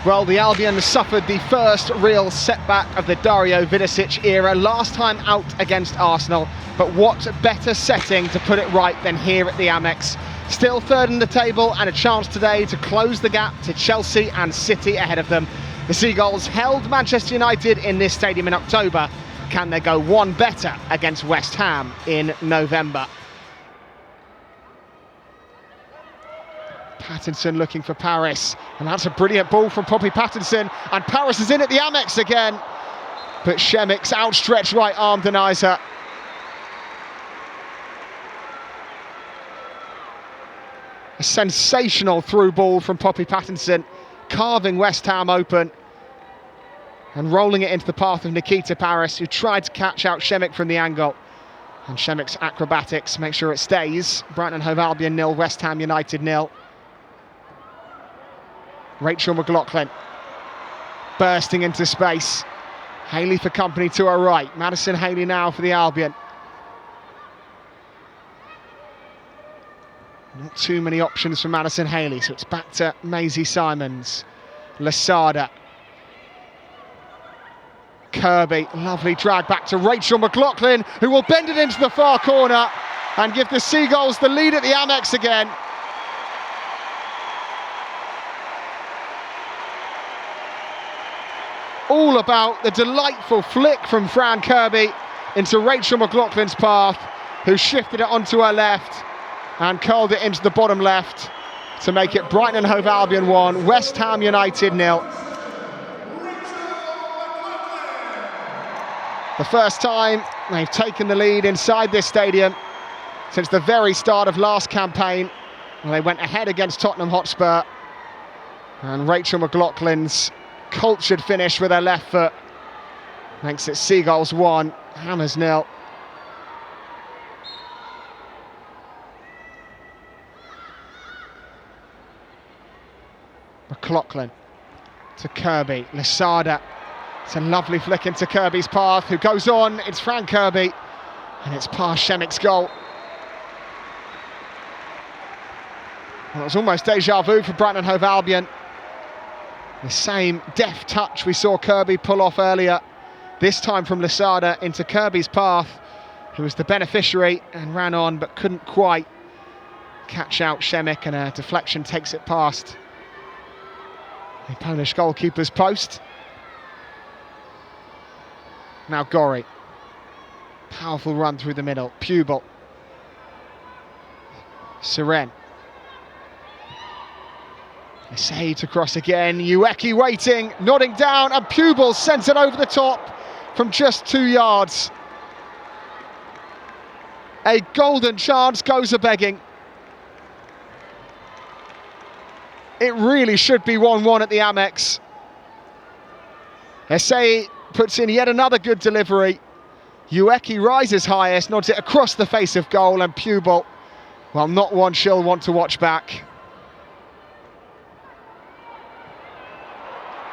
Well, the Albion suffered the first real setback of the Dario Vidicic era last time out against Arsenal, but what better setting to put it right than here at the Amex. Still third in the table and a chance today to close the gap to Chelsea and City ahead of them. The Seagulls held Manchester United in this stadium in October. Can they go one better against West Ham in November? Pattinson looking for Paris, and that's a brilliant ball from Poppy Pattinson, and Paris is in at the Amex again, but Šemik's outstretched right arm denies her. A sensational through ball from Poppy Pattinson, carving West Ham open and rolling it into the path of Nikita Paris, who tried to catch out Šemik from the angle, and Šemik's acrobatics make sure it stays. Brighton and Hove Albion 0, West Ham United 0. Rachel McLaughlin bursting into space. Haley for company to her right. Madison Haley now for the Albion. Not too many options for Madison Haley, so it's back to Maisie Simons. Lasada. Kirby, lovely drag back to Rachel McLaughlin, who will bend it into the far corner and give the Seagulls the lead at the Amex again. All about the delightful flick from Fran Kirby into Rachel McLaughlin's path, who shifted it onto her left and curled it into the bottom left to make it Brighton and Hove Albion 1, West Ham United 0. The first time they've taken the lead inside this stadium since the very start of last campaign, when they went ahead against Tottenham Hotspur, and Rachel McLaughlin's cultured finish with her left foot makes it Seagulls 1, Hammers 0. McLaughlin to Kirby, Lasada. It's a lovely flick into Kirby's path, who goes on. It's Fran Kirby, and it's past Šemik's goal. Well, it was almost deja vu for Brighton and Hove Albion. The same deft touch we saw Kirby pull off earlier, this time from Lasada into Kirby's path, who was the beneficiary and ran on but couldn't quite catch out Šemik, and a deflection takes it past the Polish goalkeeper's post. Now Gori, powerful run through the middle, Pubel, Siren. Essay to cross again, Ueki waiting, nodding down, and Pubel sends it over the top from just 2 yards. A golden chance goes a-begging. It really should be 1-1 at the Amex. Essay puts in yet another good delivery. Ueki rises highest, nods it across the face of goal, and Pubel, well, not one she'll want to watch back.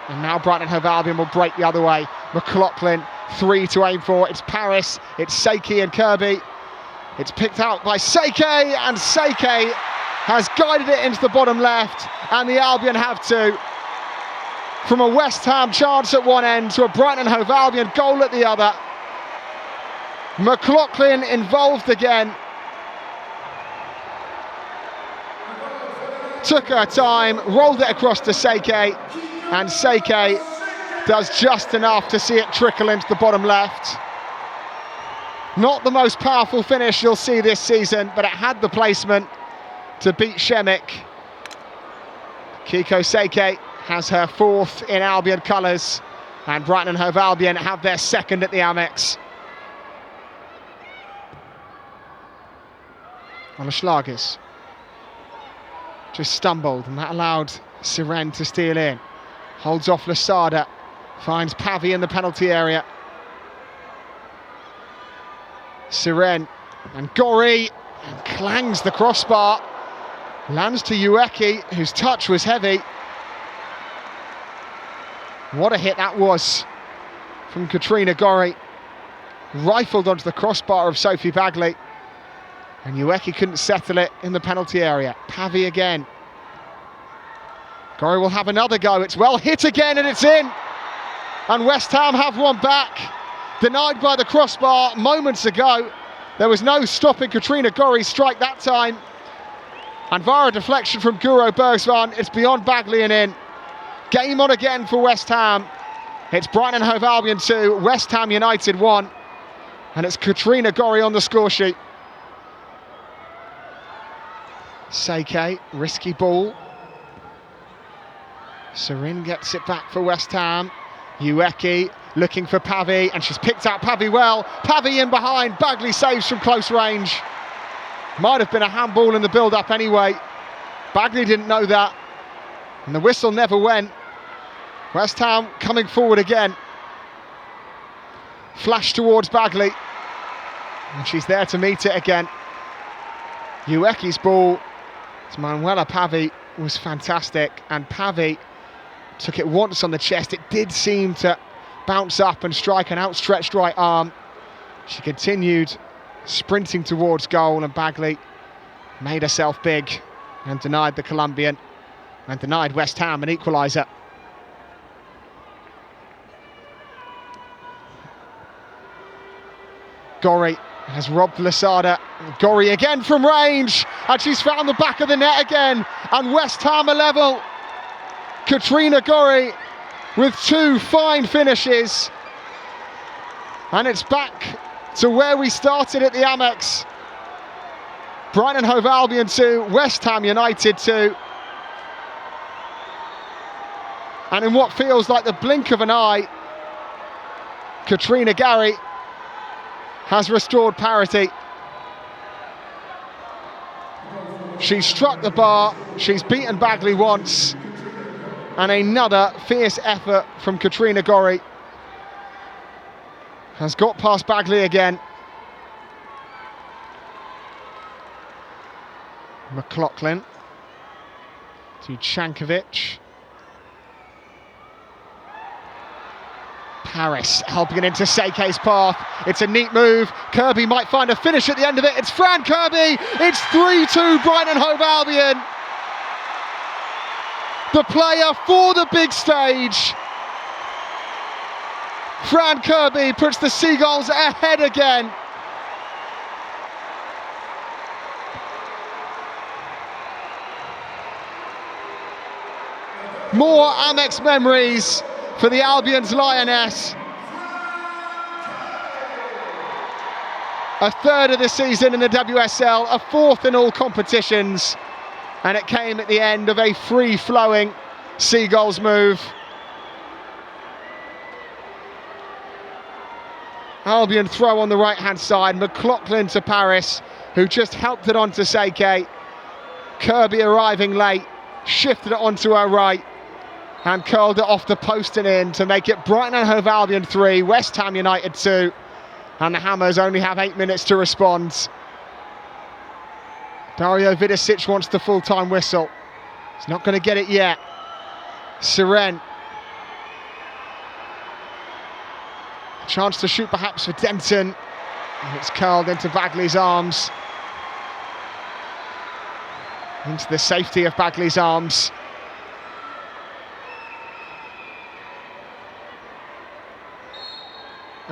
And now Brighton and Hove Albion will break the other way. McLaughlin, 3 to aim for. It's Paris, it's Seiki and Kirby. It's picked out by Seiki, and Seiki has guided it into the bottom left, and the Albion have to. From a West Ham chance at one end to a Brighton and Hove Albion goal at the other. McLaughlin involved again. Took her time, rolled it across to Seiki, and Seiki does just enough to see it trickle into the bottom left. Not the most powerful finish you'll see this season, but it had the placement to beat Šemik. Kiko Seiki has her 4th in Albion colours, and Brighton and Hove Albion have their 2nd at the Amex. Schlagers just stumbled, and that allowed Siren to steal in. Holds off Lasada, finds Pavi in the penalty area. Siren and Gori, and clangs the crossbar. Lands to Ueki, whose touch was heavy. What a hit that was from Katrina Gori. Rifled onto the crossbar of Sophie Bagley. And Ueki couldn't settle it in the penalty area. Pavi again. Gorry will have another go. It's well hit again and it's in. And West Ham have one back. Denied by the crossbar moments ago. There was no stopping Katrina Gorry's strike that time. And via a deflection from Guro Bergsvan, it's beyond Bagley and in. Game on again for West Ham. It's Brighton and Hove Albion 2, West Ham United 1. And it's Katrina Gorry on the score sheet. Seike, risky ball. Serin gets it back for West Ham. Ueki looking for Pavi, and she's picked out Pavi well. Pavi in behind, Bagley saves from close range. Might have been a handball in the build-up anyway. Bagley didn't know that, and the whistle never went. West Ham coming forward again. Flash towards Bagley, and she's there to meet it again. Ueki's ball to Manuela Pavi was fantastic, and Pavi took it once on the chest. It did seem to bounce up and strike an outstretched right arm. She continued sprinting towards goal, and Bagley made herself big and denied the Colombian and denied West Ham an equaliser. Gorry has robbed Lasada. Gorry again from range, and she's found the back of the net again, and West Ham are level. Katrina Gorry with two fine finishes, and it's back to where we started at the Amex. Brighton Hove Albion 2, West Ham United 2. And in what feels like the blink of an eye, Katrina Gorry has restored parity. She's struck the bar, she's beaten Bagley once, and another fierce effort from Katrina Gorry has got past Bagley again. McLaughlin to Chankovic. Paris helping it into Seike's path. It's a neat move. Kirby might find a finish at the end of it. It's Fran Kirby. It's 3-2 Brighton Hove Albion. The player for the big stage. Fran Kirby puts the Seagulls ahead again. More Amex memories for the Albion's Lioness. A third of the season in the WSL, a fourth in all competitions, and it came at the end of a free-flowing Seagulls move. Albion throw on the right-hand side, McLaughlin to Paris, who just helped it onto Seike. Kirby arriving late, shifted it onto her right, and curled it off the post and in to make it Brighton and Hove Albion 3, West Ham United 2. And the Hammers only have 8 minutes to respond. Dario Vidicic wants the full-time whistle. He's not going to get it yet. Siren. A chance to shoot perhaps for Denton. And it's curled into Bagley's arms. Into the safety of Bagley's arms.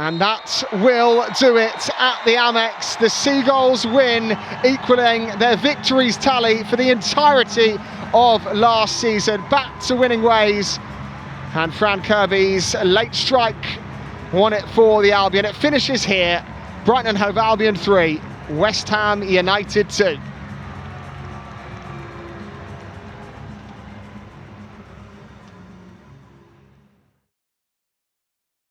And that will do it at the Amex. The Seagulls win, equaling their victories tally for the entirety of last season. Back to winning ways. And Fran Kirby's late strike won it for the Albion. It finishes here. Brighton and Hove Albion 3, West Ham United 2.